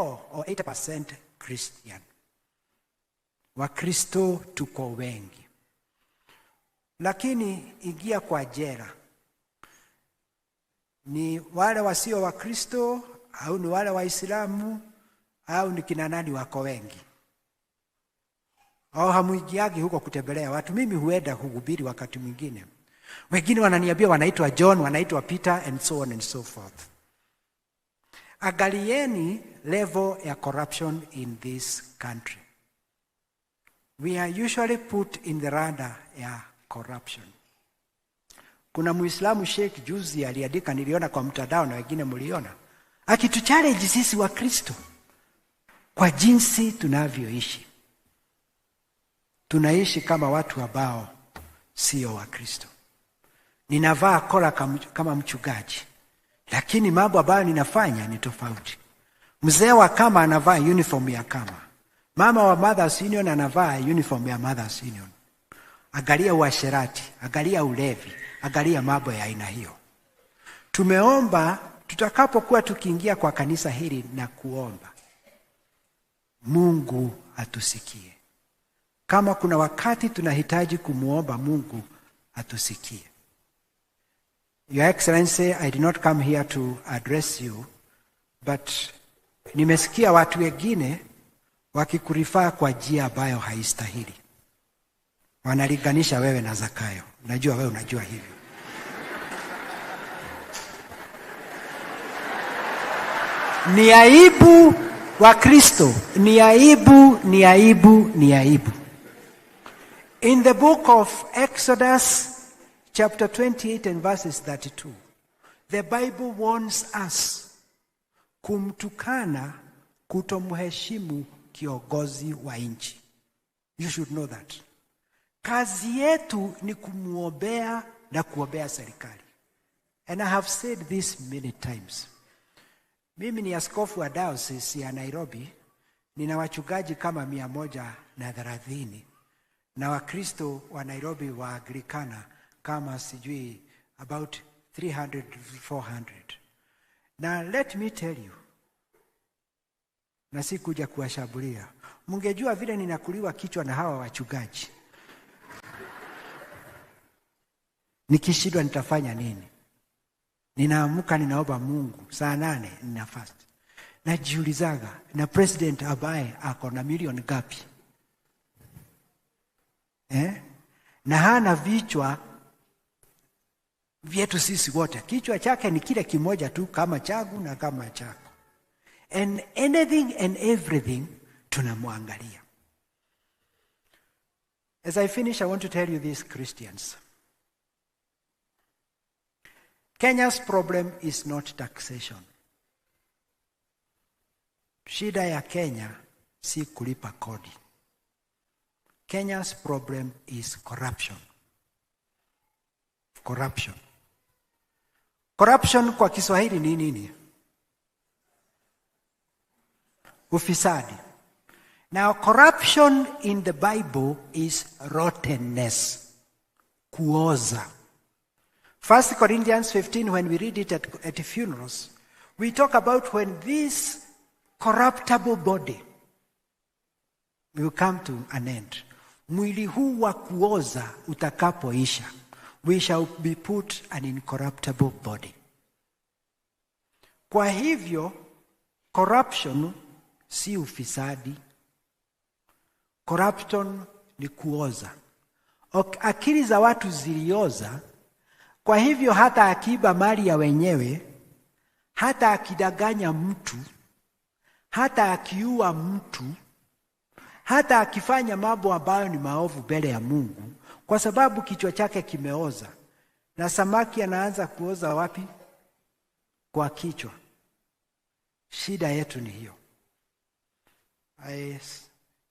or 80% Christian. Wakristo tuko wengi. Lakini ingia kwa jela. Ni wale wasio Wakristo au ni wale Waislamu au ni kina nani wako wengi? Au hamuingiagi huko kutembelea watu? Mimi huenda kuhubiri wakati mwingine. Wengine wananiambia wanaitwa John, wanaitwa Peter and so on and so forth. Angalieni level ya corruption in this country. We are usually put in the radar ya corruption. Kuna Muislamu Sheikh juzi aliandika, niliona kwa mtandao na wengine mliona, akituchallenge sisi wa Kristo kwa jinsi tunavyoishi. Tunaishi kama watu ambao sio wa Kristo. Ninavaa kola kama mchungaji, lakini mambo ambayo ninafanya ni tofauti. Mzee wa kama anavaa uniform ya kama. Mama wa Mothers Union anavaa uniform ya Mothers Union. Angalia uasherati, angalia ulevi, angalia mambo ya aina hiyo. Tumeomba tutakapokuwa tukiingia kwa kanisa hili na kuomba, Mungu atusikie. Kama kuna wakati tunahitaji kumuomba Mungu atusikie. Your Excellency, I did not come here to address you, but nimesikia watu wengine wakikurifaa kwa njia ambayo haistahili. Wanaliganisha wewe na Zakayo. Najua wewe unajua hivyo. Ni aibu wa Kristo. Ni aibu, ni aibu, ni aibu. In the book of Exodus, chapter 28 and verses 32, the Bible warns us kumtukana, kutomheshimu kiongozi wa nchi. You should know that. Kazi yetu ni kumuombea na kuombea serikali. And I have said this many times. Mimi ni askofu wa diocese ya Nairobi, nina wachungaji kama 130 na Wakristo wa Nairobi wa Anglikana kama sijui about 300 400. Now let me tell you, na sikuja kuwashambulia. Mungejua vile ninakuliwa kichwa na hawa wachungaji. Nikishindwa nitafanya nini? Ninaamuka ninaomba Mungu saa 8 nina fast. Najiulizaga, na president ambaye ako na milioni ngapi? Na hana vichwa vyetu sisi wote. Kichwa chake ni kile kimoja tu, kama changu na kama chako. And anything and everything tunamwangalia. As I finish, I want to tell you this, Christians. Kenya's problem is not taxation. Shida ya Kenya si kulipa kodi. Kenya's problem is corruption. Corruption. Corruption kwa Kiswahili ni nini? Ufisadi. Now, corruption in the Bible is rottenness. Kuoza. 1 Corinthians 15, when we read it at funerals, we talk about when this corruptible body will come to an end. Mwili huu wa kuoza utakapoisha, we shall be put an incorruptible body. Kwa hivyo, corruption si ufisadi. Corruption ni kuoza. Akili za watu zilioza. Kwa hivyo hata akiba mali ya wenyewe, hata akidanganya mtu, hata akiua mtu, hata akifanya mambo ambayo ni maovu mbele ya Mungu, kwa sababu kichwa chake kimeoza. Na samaki anaanza kuoza wapi? Kwa kichwa. Shida yetu ni hiyo.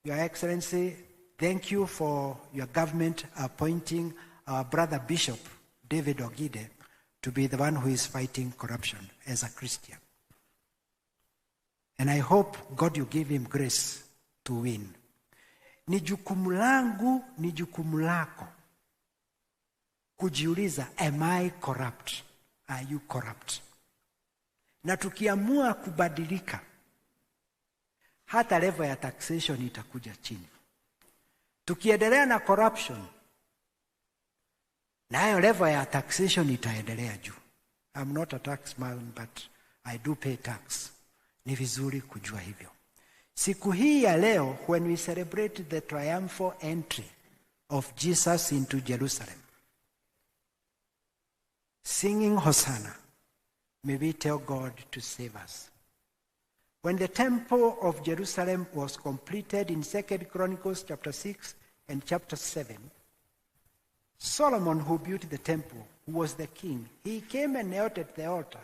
Your Excellency, thank you for your government appointing our brother Bishop David Ogide to be the one who is fighting corruption as a Christian. And I hope God will give him grace to win. Ni jukumu langu, ni jukumu lako kujiuliza, am I corrupt? Are you corrupt? Na tukiamua kubadilika, hata level ya taxation itakuja chini. Tukiendelea na corruption, nayo level ya taxation itaendelea juu. I'm not a tax man, but I do pay tax. Ni vizuri kujua hivyo. Siku hii ya leo, when we celebrate the triumphal entry of Jesus into Jerusalem, singing Hosanna, may we tell God to save us. When the temple of Jerusalem was completed in 2 Chronicles chapter 6 and chapter 7, Solomon, who built the temple, who was the king, he came and knelt at the altar,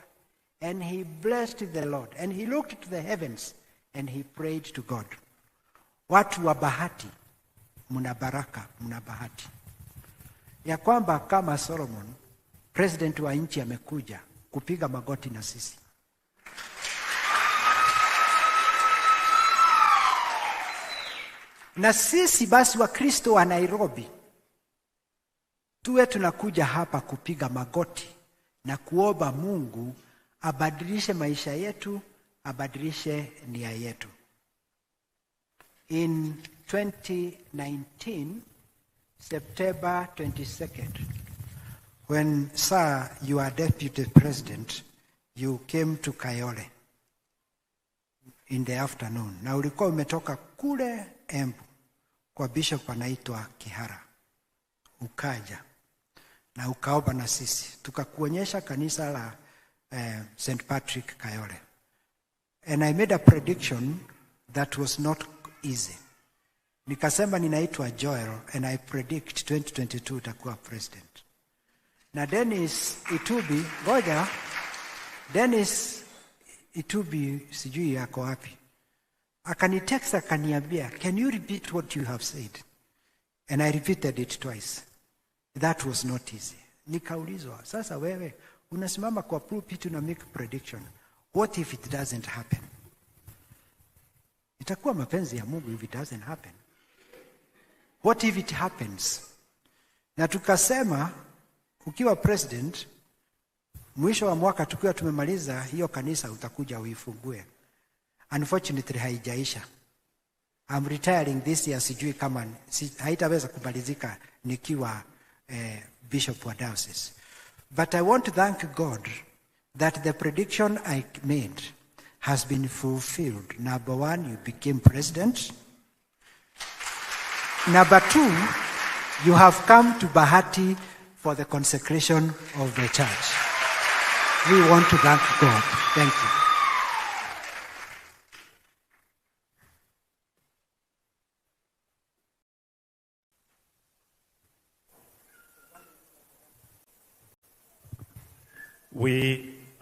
and he blessed the Lord, and he looked to the heavens, and he prayed to God. Watu wa bahati, muna baraka, muna bahati. Ya kwamba kama Solomon, president wa nchi amekuja kupiga magoti na sisi. Na sisi basi wa Kristo wa Nairobi, tuwe tunakuja hapa kupiga magoti na kuomba Mungu abadilishe maisha yetu, abadilishe nia yetu. In 2019, September 22nd, when, sir, you are deputy president, you came to Kayole in the afternoon. Na ulikuwa umetoka kule Embu kwa bishop anaitwa Kihara. Ukaja na ukaomba na sisi. Tukakuonyesha kanisa la St. Patrick Kayole. And I made a prediction that was not easy. Nikasema ninaitwa Joel, and I predict 2022 utakuwa president. Na Dennis Itubi sijui yako wapi. Akanitext akaniambia, can you repeat what you have said? And I repeated it twice. That was not easy. Nikaulizwa, sasa wewe unasimama kwa pulpit na make prediction. What if it doesn't happen? Itakuwa mapenzi ya Mungu if it doesn't happen. What if it happens? Na tukasema ukiwa president, mwisho wa mwaka tukiwa tumemaliza hiyo kanisa utakuja uifungue. Unfortunately haijaisha. I'm retiring this year, sijui kama haitaweza kumalizika nikiwa bishop wa diocese. But I want to thank God that the prediction I made has been fulfilled. Number one, you became president. Number two, you have come to Bahati for the consecration of the church. We want to thank God. Thank you. We